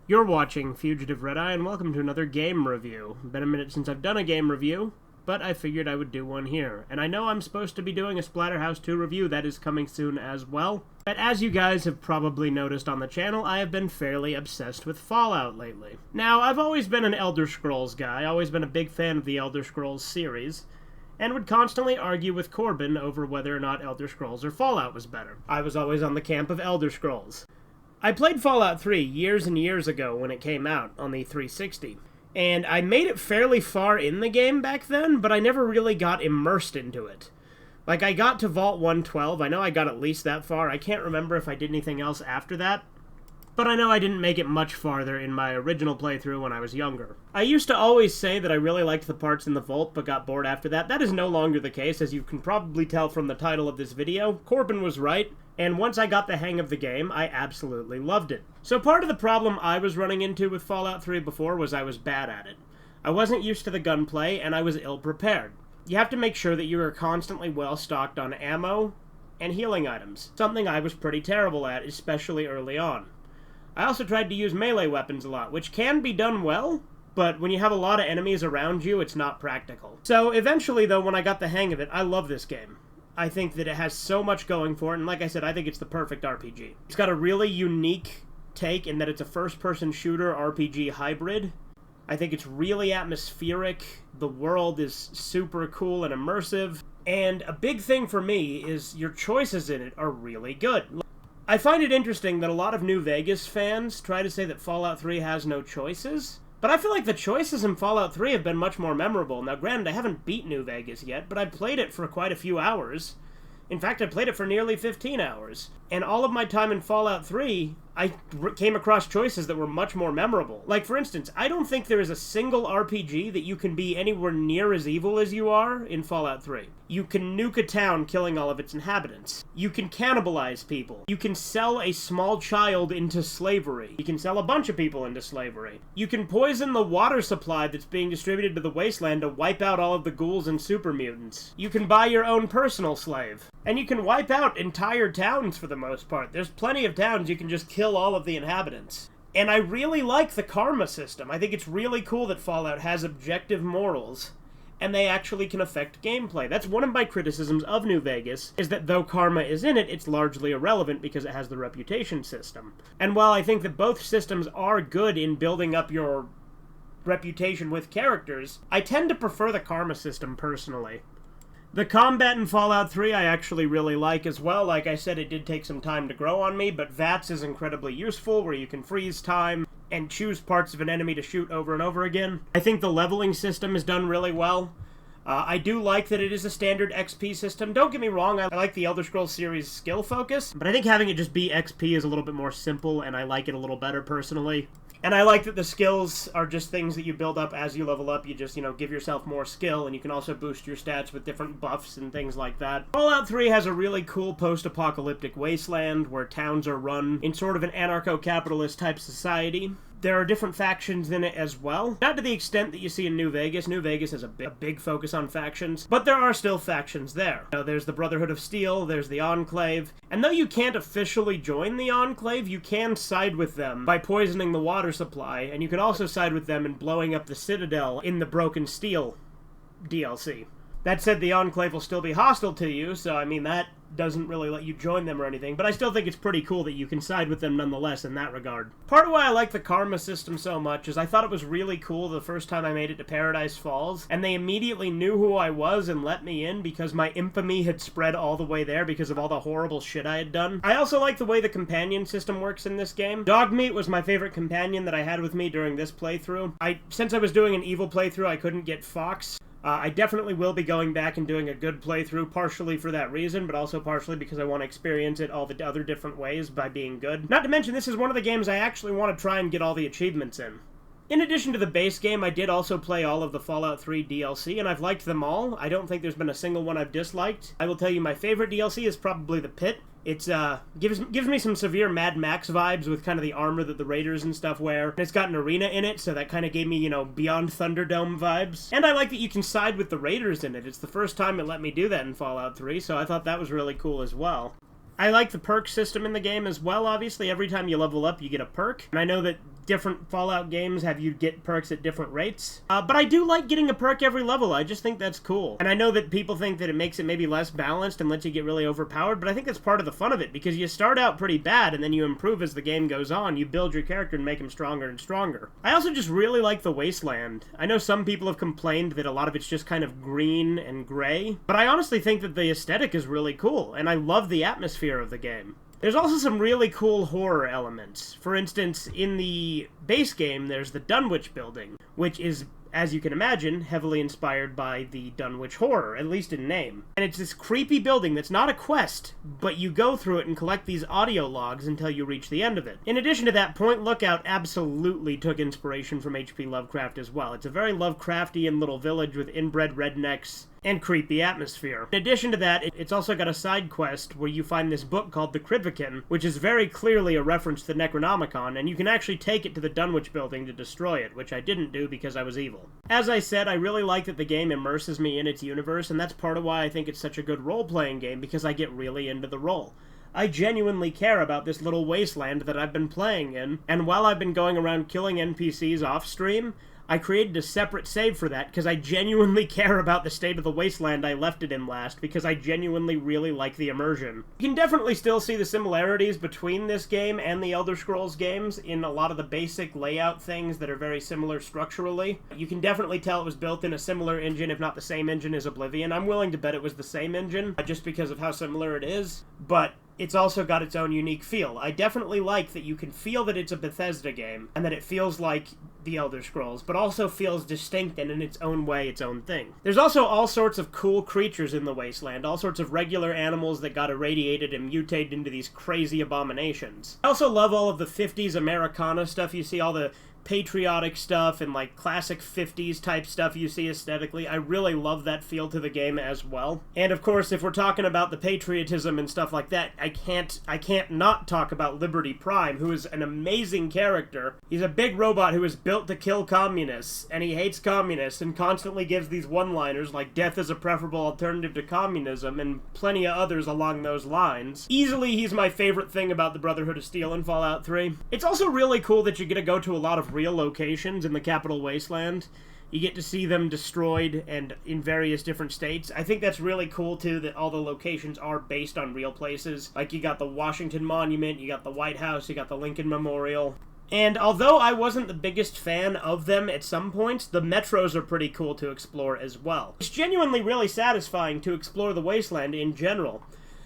You're watching Fugitive Red Eye, and welcome to another game review. Been a minute since I've done a game review, but I figured I would do one here. And I know I'm supposed to be doing a Splatterhouse 2 review that is coming soon as well. But as you guys have probably noticed on the channel, I have been fairly obsessed with Fallout lately. Now, I've always been an Elder Scrolls guy, always been a big fan of the Elder Scrolls series, and would constantly argue with Corbin over whether or not Elder Scrolls or Fallout was better. I was always on the camp of Elder Scrolls. I played Fallout 3 years and years ago when it came out on the 360, and I made it fairly far in the game back then, but I never really got immersed into it. Like, I got to Vault 112, I know I got at least that far, I can't remember if I did anything else after that, but I know I didn't make it much farther in my original playthrough when I was younger. I used to always say that I really liked the parts in the Vault, but got bored after that. That is no longer the case, as you can probably tell from the title of this video. Corbin was right. And once I got the hang of the game, I absolutely loved it. So part of the problem I was running into with Fallout 3 before was I was bad at it. I wasn't used to the gunplay, and I was ill-prepared. You have to make sure that you are constantly well-stocked on ammo and healing items, something I was pretty terrible at, especially early on. I also tried to use melee weapons a lot, which can be done well, but when you have a lot of enemies around you, it's not practical. So eventually, though, when I got the hang of it, I love this game. I think that it has so much going for it, and like I said, I think it's the perfect RPG. It's got a really unique take in that it's a first-person shooter RPG hybrid. I think it's really atmospheric, the world is super cool and immersive, and a big thing for me is your choices in it are really good. I find it interesting that a lot of New Vegas fans try to say that Fallout 3 has no choices, but I feel like the choices in Fallout 3 have been much more memorable. Now, granted, I haven't beat New Vegas yet, but I played it for quite a few hours. In fact, I played it for nearly 15 hours. And all of my time in Fallout 3, I came across choices that were much more memorable. Like, for instance, I don't think there is a single RPG that you can be anywhere near as evil as you are in Fallout 3. You can nuke a town, killing all of its inhabitants. You can cannibalize people. You can sell a small child into slavery. You can sell a bunch of people into slavery. You can poison the water supply that's being distributed to the wasteland to wipe out all of the ghouls and super mutants. You can buy your own personal slave. And you can wipe out entire towns for the most part. There's plenty of towns you can just kill all of the inhabitants. And I really like the karma system. I think it's really cool that Fallout has objective morals, and they actually can affect gameplay. That's one of my criticisms of New Vegas, is that though karma is in it, it's largely irrelevant because it has the reputation system. And while I think that both systems are good in building up your reputation with characters, I tend to prefer the karma system personally. The combat in Fallout 3 I actually really like as well. Like I said, it did take some time to grow on me, but VATS is incredibly useful, where you can freeze time and choose parts of an enemy to shoot over and over again. I think the leveling system is done really well. I do like that it is a standard XP system. Don't get me wrong, I like the Elder Scrolls series skill focus, but I think having it just be XP is a little bit more simple, and I like it a little better personally. And I like that the skills are just things that you build up as you level up. You just, give yourself more skill, and you can also boost your stats with different buffs and things like that. Fallout 3 has a really cool post-apocalyptic wasteland where towns are run in sort of an anarcho-capitalist type society. There are different factions in it as well. Not to the extent that you see in New Vegas. New Vegas has a big focus on factions, but there are still factions there. There's the Brotherhood of Steel, there's the Enclave, and though you can't officially join the Enclave, you can side with them by poisoning the water supply, and you can also side with them in blowing up the Citadel in the Broken Steel DLC. That said, the Enclave will still be hostile to you, so that doesn't really let you join them or anything, but I still think it's pretty cool that you can side with them nonetheless in that regard. Part of why I like the karma system so much is I thought it was really cool the first time I made it to Paradise Falls, and they immediately knew who I was and let me in because my infamy had spread all the way there because of all the horrible shit I had done. I also like the way the companion system works in this game. Dogmeat was my favorite companion that I had with me during this playthrough. Since I was doing an evil playthrough, I couldn't get Fox. I definitely will be going back and doing a good playthrough, partially for that reason, but also partially because I want to experience it all the other different ways by being good. Not to mention, this is one of the games I actually want to try and get all the achievements in. In addition to the base game, I did also play all of the Fallout 3 DLC, and I've liked them all. I don't think there's been a single one I've disliked. I will tell you my favorite DLC is probably the Pit. It's, gives me some severe Mad Max vibes with kind of the armor that the Raiders and stuff wear. And it's got an arena in it, so that kind of gave me, Beyond Thunderdome vibes. And I like that you can side with the Raiders in it. It's the first time it let me do that in Fallout 3, so I thought that was really cool as well. I like the perk system in the game as well, obviously. Every time you level up, you get a perk. And I know that different Fallout games have you get perks at different rates. But I do like getting a perk every level. I just think that's cool. And I know that people think that it makes it maybe less balanced and lets you get really overpowered, but I think that's part of the fun of it, because you start out pretty bad and then you improve as the game goes on. You build your character and make him stronger and stronger. I also just really like the wasteland. I know some people have complained that a lot of it's just kind of green and gray, but I honestly think that the aesthetic is really cool, and I love the atmosphere of the game. There's also some really cool horror elements. For instance, in the base game, there's the Dunwich building, which is, as you can imagine, heavily inspired by the Dunwich Horror, at least in name. And it's this creepy building that's not a quest, but you go through it and collect these audio logs until you reach the end of it. In addition to that, Point Lookout absolutely took inspiration from H.P. Lovecraft as well. It's a very Lovecraftian little village with inbred rednecks and creepy atmosphere. In addition to that, it's also got a side quest where you find this book called the Krivikin, which is very clearly a reference to the Necronomicon, and you can actually take it to the Dunwich building to destroy it, which I didn't do because I was evil. As I said, I really like that the game immerses me in its universe, and that's part of why I think it's such a good role-playing game, because I get really into the role. I genuinely care about this little wasteland that I've been playing in, and while I've been going around killing NPCs off-stream, I created a separate save for that because I genuinely care about the state of the wasteland I left it in last, because I genuinely really like the immersion. You can definitely still see the similarities between this game and the Elder Scrolls games in a lot of the basic layout things that are very similar structurally. You can definitely tell it was built in a similar engine, if not the same engine as Oblivion. I'm willing to bet it was the same engine, just because of how similar it is, but it's also got its own unique feel. I definitely like that you can feel that it's a Bethesda game, and that it feels like the Elder Scrolls, but also feels distinct and in its own way, its own thing. There's also all sorts of cool creatures in the wasteland, all sorts of regular animals that got irradiated and mutated into these crazy abominations. I also love all of the 50s Americana stuff. You see all the patriotic stuff and like classic 50s type stuff you see aesthetically. I really love that feel to the game as well. And of course, if we're talking about the patriotism and stuff like that, I can't not talk about Liberty Prime, who is an amazing character. He's a big robot who is built to kill communists, and he hates communists and constantly gives these one-liners like death is a preferable alternative to communism and plenty of others along those lines. Easily, he's my favorite thing about the Brotherhood of Steel in Fallout 3. It's also really cool that you get to go to a lot of real locations in the Capital Wasteland. You get to see them destroyed and in various different states. I think that's really cool, too, that all the locations are based on real places. Like, you got the Washington Monument, you got the White House, you got the Lincoln Memorial. And although I wasn't the biggest fan of them at some points, the metros are pretty cool to explore as well. It's genuinely really satisfying to explore the wasteland in general.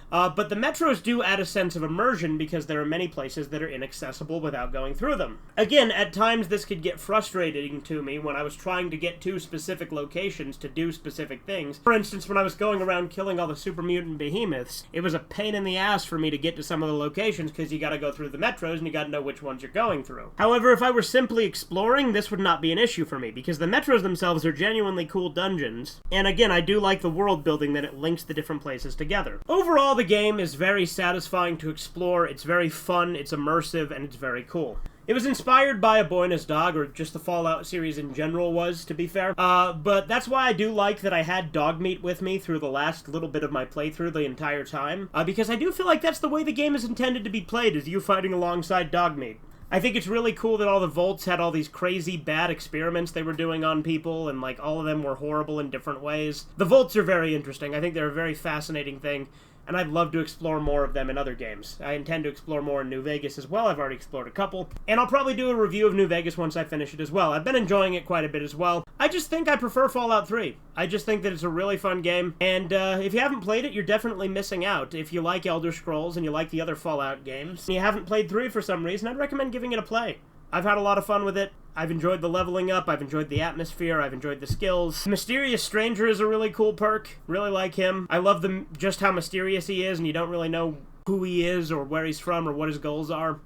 But the metros do add a sense of immersion because there are many places that are inaccessible without going through them. Again, at times this could get frustrating to me when I was trying to get to specific locations to do specific things. For instance, when I was going around killing all the super mutant behemoths, it was a pain in the ass for me to get to some of the locations because you gotta go through the metros and you gotta know which ones you're going through. However, if I were simply exploring, this would not be an issue for me because the metros themselves are genuinely cool dungeons. And again, I do like the world building that it links the different places together. Overall, the game is very satisfying to explore, it's very fun, it's immersive, and it's very cool. It was inspired by A Boy and His Dog, or just the Fallout series in general was, to be fair. But that's why I do like that I had Dogmeat with me through the last little bit of my playthrough the entire time. Because I do feel like that's the way the game is intended to be played, is you fighting alongside Dogmeat. I think it's really cool that all the Volts had all these crazy bad experiments they were doing on people, and like all of them were horrible in different ways. The Volts are very interesting. I think they're a very fascinating thing, and I'd love to explore more of them in other games. I intend to explore more in New Vegas as well. I've already explored a couple, and I'll probably do a review of New Vegas once I finish it as well. I've been enjoying it quite a bit as well. I just think I prefer Fallout 3. I just think that it's a really fun game, and if you haven't played it, you're definitely missing out. If you like Elder Scrolls and you like the other Fallout games, and you haven't played 3 for some reason, I'd recommend giving it a play. I've had a lot of fun with it. I've enjoyed the leveling up, I've enjoyed the atmosphere, I've enjoyed the skills. Mysterious Stranger is a really cool perk. Really like him. I love just how mysterious he is, and you don't really know who he is or where he's from or what his goals are.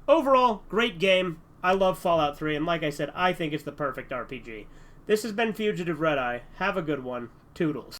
Overall, great game. I love Fallout 3, and like I said, I think it's the perfect RPG. This has been Fugitive Red Eye. Have a good one. Toodles.